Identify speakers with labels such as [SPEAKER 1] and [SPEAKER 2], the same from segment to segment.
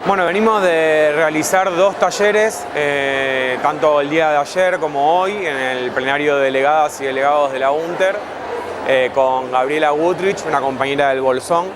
[SPEAKER 1] Bueno, venimos de realizar dos talleres, tanto el día de ayer como hoy, en el plenario de delegadas y delegados de la UNTER, con Gabriela Gutrich, una compañera del Bolsón,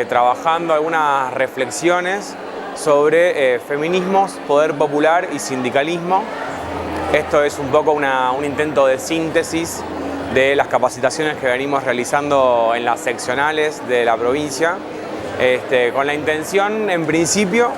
[SPEAKER 1] trabajando algunas reflexiones sobre feminismos, poder popular y sindicalismo. Esto es un poco un intento de síntesis de las capacitaciones que venimos realizando en las seccionales de la provincia, con la intención, en principio,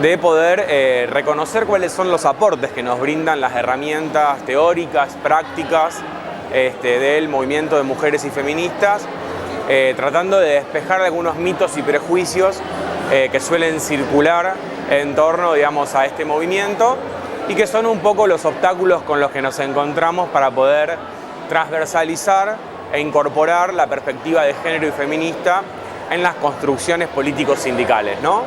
[SPEAKER 1] de poder reconocer cuáles son los aportes que nos brindan las herramientas teóricas, prácticas del movimiento de mujeres y feministas, tratando de despejar algunos mitos y prejuicios que suelen circular en torno, digamos, a este movimiento y que son un poco los obstáculos con los que nos encontramos para poder transversalizar e incorporar la perspectiva de género y feminista en las construcciones políticos sindicales, ¿no?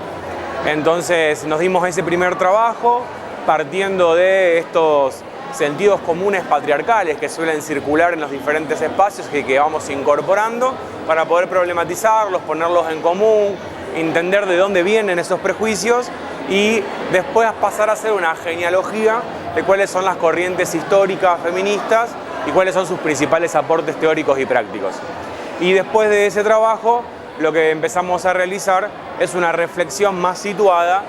[SPEAKER 1] Entonces nos dimos ese primer trabajo partiendo de estos sentidos comunes patriarcales que suelen circular en los diferentes espacios que vamos incorporando para poder problematizarlos, ponerlos en común, entender de dónde vienen esos prejuicios y después pasar a hacer una genealogía de cuáles son las corrientes históricas feministas y cuáles son sus principales aportes teóricos y prácticos. Y después de ese trabajo, lo que empezamos a realizar es una reflexión más situada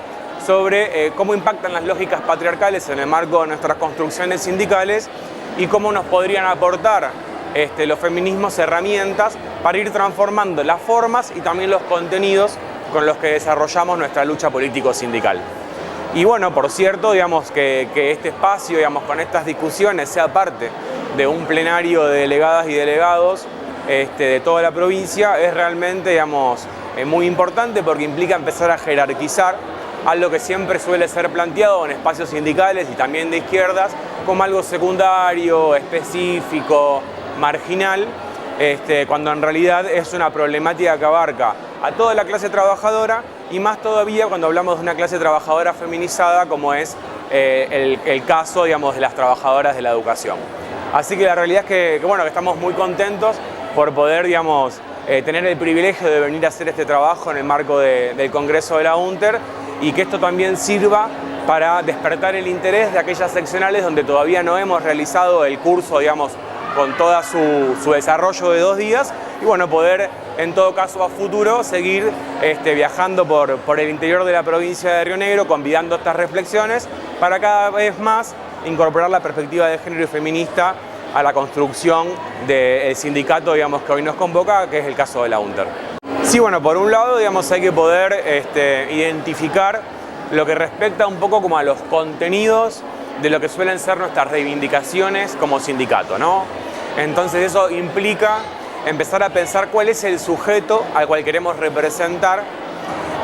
[SPEAKER 1] sobre cómo impactan las lógicas patriarcales en el marco de nuestras construcciones sindicales y cómo nos podrían aportar los feminismos herramientas para ir transformando las formas y también los contenidos con los que desarrollamos nuestra lucha político-sindical. Y bueno, por cierto, digamos que este espacio, digamos, con estas discusiones sea parte de un plenario de delegadas y delegados de toda la provincia es realmente, digamos, muy importante porque implica empezar a jerarquizar algo que siempre suele ser planteado en espacios sindicales y también de izquierdas como algo secundario, específico, marginal, cuando en realidad es una problemática que abarca a toda la clase trabajadora y más todavía cuando hablamos de una clase trabajadora feminizada como es el caso, digamos, de las trabajadoras de la educación. Así que la realidad es que estamos muy contentos por poder, digamos, tener el privilegio de venir a hacer este trabajo en el marco del Congreso de la UNTER y que esto también sirva para despertar el interés de aquellas seccionales donde todavía no hemos realizado el curso, digamos, con todo su desarrollo de 2 días y bueno, poder en todo caso a futuro seguir viajando por el interior de la provincia de Río Negro, convidando estas reflexiones para cada vez más incorporar la perspectiva de género y feminista a la construcción del sindicato, digamos, que hoy nos convoca, que es el caso de la UNTER. Sí, bueno, por un lado, digamos, hay que poder identificar lo que respecta un poco como a los contenidos de lo que suelen ser nuestras reivindicaciones como sindicato, ¿no? Entonces eso implica empezar a pensar cuál es el sujeto al cual queremos representar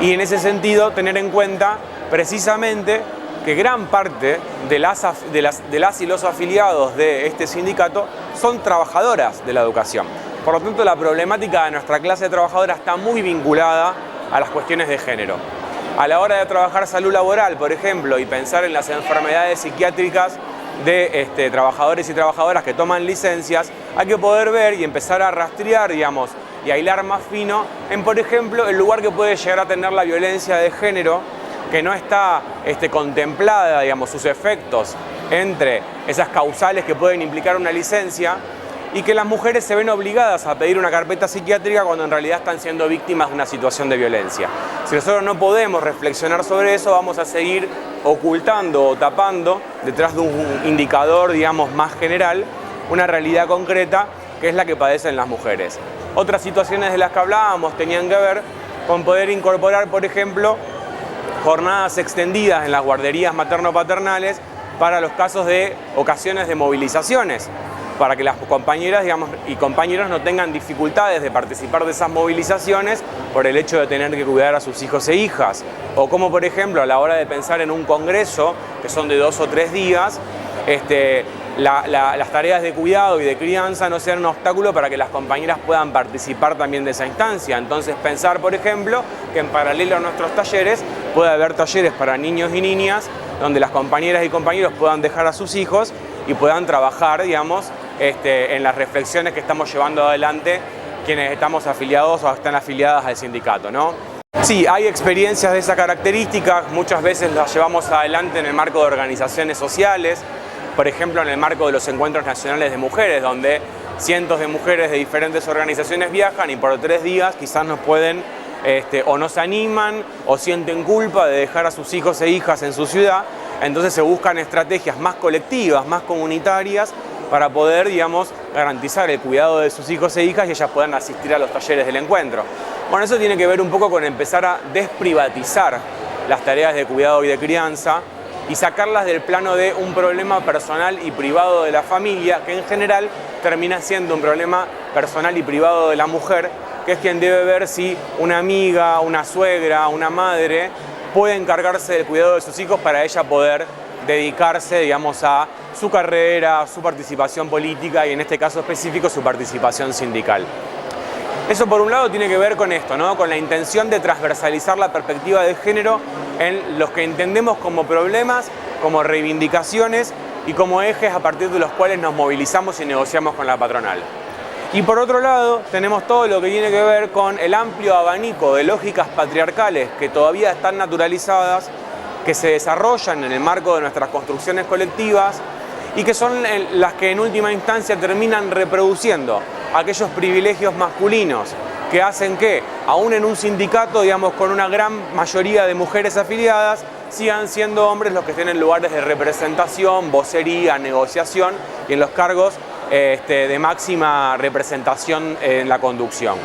[SPEAKER 1] y en ese sentido tener en cuenta precisamente que gran parte de las y los afiliados de este sindicato son trabajadoras de la educación. Por lo tanto, la problemática de nuestra clase trabajadora está muy vinculada a las cuestiones de género. A la hora de trabajar salud laboral, por ejemplo, y pensar en las enfermedades psiquiátricas de trabajadores y trabajadoras que toman licencias, hay que poder ver y empezar a rastrear, digamos, y a hilar más fino en, por ejemplo, el lugar que puede llegar a tener la violencia de género, que no está contemplada, digamos, sus efectos entre esas causales que pueden implicar una licencia y que las mujeres se ven obligadas a pedir una carpeta psiquiátrica cuando en realidad están siendo víctimas de una situación de violencia. Si nosotros no podemos reflexionar sobre eso, vamos a seguir ocultando o tapando detrás de un indicador, digamos, más general, una realidad concreta que es la que padecen las mujeres. Otras situaciones de las que hablábamos tenían que ver con poder incorporar, por ejemplo, jornadas extendidas en las guarderías materno-paternales para los casos de ocasiones de movilizaciones, para que las compañeras, digamos, y compañeros no tengan dificultades de participar de esas movilizaciones por el hecho de tener que cuidar a sus hijos e hijas. O como, por ejemplo, a la hora de pensar en un congreso, que son de 2 o 3 días, las tareas de cuidado y de crianza no sean un obstáculo para que las compañeras puedan participar también de esa instancia. Entonces pensar, por ejemplo, que en paralelo a nuestros talleres puede haber talleres para niños y niñas donde las compañeras y compañeros puedan dejar a sus hijos y puedan trabajar, digamos, en las reflexiones que estamos llevando adelante quienes estamos afiliados o están afiliadas al sindicato, ¿no? Sí, hay experiencias de esa característica, muchas veces las llevamos adelante en el marco de organizaciones sociales, por ejemplo en el marco de los encuentros nacionales de mujeres, donde cientos de mujeres de diferentes organizaciones viajan y por 3 días quizás nos pueden o no se animan o sienten culpa de dejar a sus hijos e hijas en su ciudad, entonces se buscan estrategias más colectivas, más comunitarias, para poder, digamos, garantizar el cuidado de sus hijos e hijas y ellas puedan asistir a los talleres del encuentro. Bueno, eso tiene que ver un poco con empezar a desprivatizar las tareas de cuidado y de crianza y sacarlas del plano de un problema personal y privado de la familia, que en general termina siendo un problema personal y privado de la mujer, que es quien debe ver si una amiga, una suegra, una madre puede encargarse del cuidado de sus hijos para ella poder dedicarse, digamos, a su carrera, su participación política y en este caso específico su participación sindical. Eso por un lado tiene que ver con esto, ¿no? Con la intención de transversalizar la perspectiva de género en los que entendemos como problemas, como reivindicaciones y como ejes a partir de los cuales nos movilizamos y negociamos con la patronal. Y por otro lado tenemos todo lo que tiene que ver con el amplio abanico de lógicas patriarcales que todavía están naturalizadas, que se desarrollan en el marco de nuestras construcciones colectivas y que son las que en última instancia terminan reproduciendo aquellos privilegios masculinos que hacen que, aún en un sindicato, digamos, con una gran mayoría de mujeres afiliadas, sigan siendo hombres los que estén en lugares de representación, vocería, negociación y en los cargos de máxima representación en la conducción.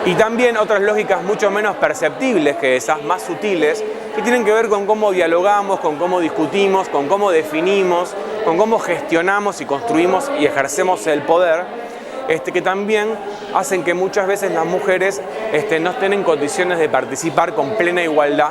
[SPEAKER 1] Y también otras lógicas mucho menos perceptibles que esas, más sutiles, que tienen que ver con cómo dialogamos, con cómo discutimos, con cómo definimos, con cómo gestionamos y construimos y ejercemos el poder, que también hacen que muchas veces las mujeres no estén en condiciones de participar con plena igualdad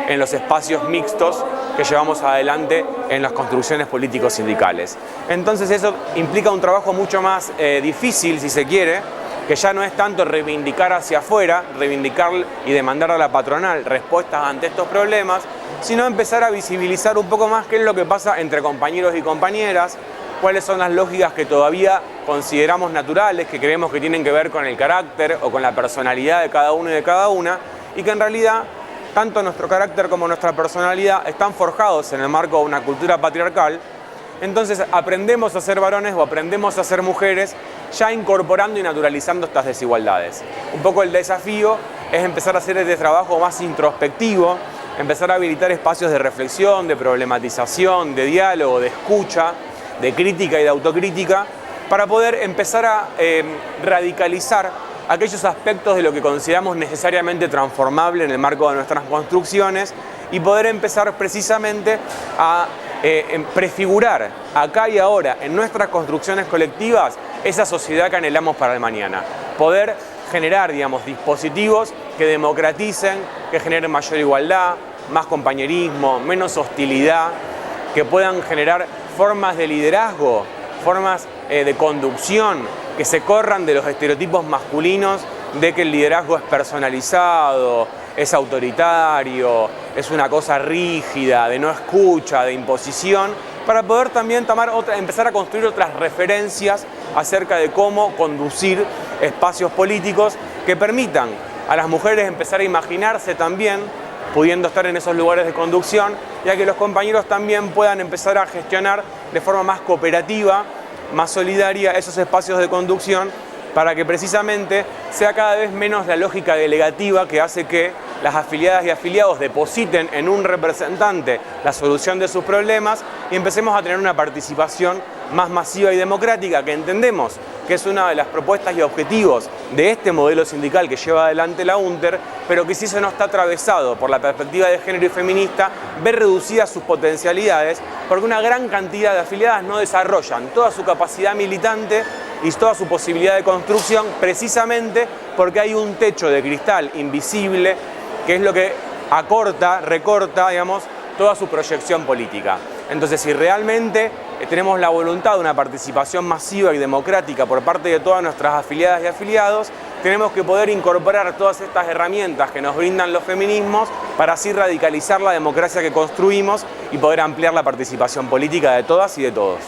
[SPEAKER 1] en los espacios mixtos que llevamos adelante en las construcciones políticos sindicales. Entonces eso implica un trabajo mucho más difícil, si se quiere, que ya no es tanto reivindicar hacia afuera, reivindicar y demandar a la patronal respuestas ante estos problemas, sino empezar a visibilizar un poco más qué es lo que pasa entre compañeros y compañeras, cuáles son las lógicas que todavía consideramos naturales, que creemos que tienen que ver con el carácter o con la personalidad de cada uno y de cada una, y que en realidad tanto nuestro carácter como nuestra personalidad están forjados en el marco de una cultura patriarcal. Entonces aprendemos a ser varones o aprendemos a ser mujeres ya incorporando y naturalizando estas desigualdades. Un poco el desafío es empezar a hacer este trabajo más introspectivo, empezar a habilitar espacios de reflexión, de problematización, de diálogo, de escucha, de crítica y de autocrítica, para poder empezar a radicalizar aquellos aspectos de lo que consideramos necesariamente transformable en el marco de nuestras construcciones y poder empezar precisamente a prefigurar acá y ahora en nuestras construcciones colectivas esa sociedad que anhelamos para el mañana. Poder generar, digamos, dispositivos que democraticen, que generen mayor igualdad, más compañerismo, menos hostilidad, que puedan generar formas de liderazgo, formas de conducción, que se corran de los estereotipos masculinos de que el liderazgo es personalizado, es autoritario, es una cosa rígida, de no escucha, de imposición, para poder también empezar a construir otras referencias acerca de cómo conducir espacios políticos que permitan a las mujeres empezar a imaginarse también pudiendo estar en esos lugares de conducción, y a que los compañeros también puedan empezar a gestionar de forma más cooperativa, más solidaria esos espacios de conducción, para que precisamente sea cada vez menos la lógica delegativa que hace que las afiliadas y afiliados depositen en un representante la solución de sus problemas y empecemos a tener una participación más masiva y democrática, que entendemos que es una de las propuestas y objetivos de este modelo sindical que lleva adelante la UNTER, pero que si eso no está atravesado por la perspectiva de género y feminista, ve reducidas sus potencialidades, porque una gran cantidad de afiliadas no desarrollan toda su capacidad militante y toda su posibilidad de construcción, precisamente porque hay un techo de cristal invisible que es lo que recorta, digamos, toda su proyección política. Entonces, si realmente tenemos la voluntad de una participación masiva y democrática por parte de todas nuestras afiliadas y afiliados, tenemos que poder incorporar todas estas herramientas que nos brindan los feminismos para así radicalizar la democracia que construimos y poder ampliar la participación política de todas y de todos.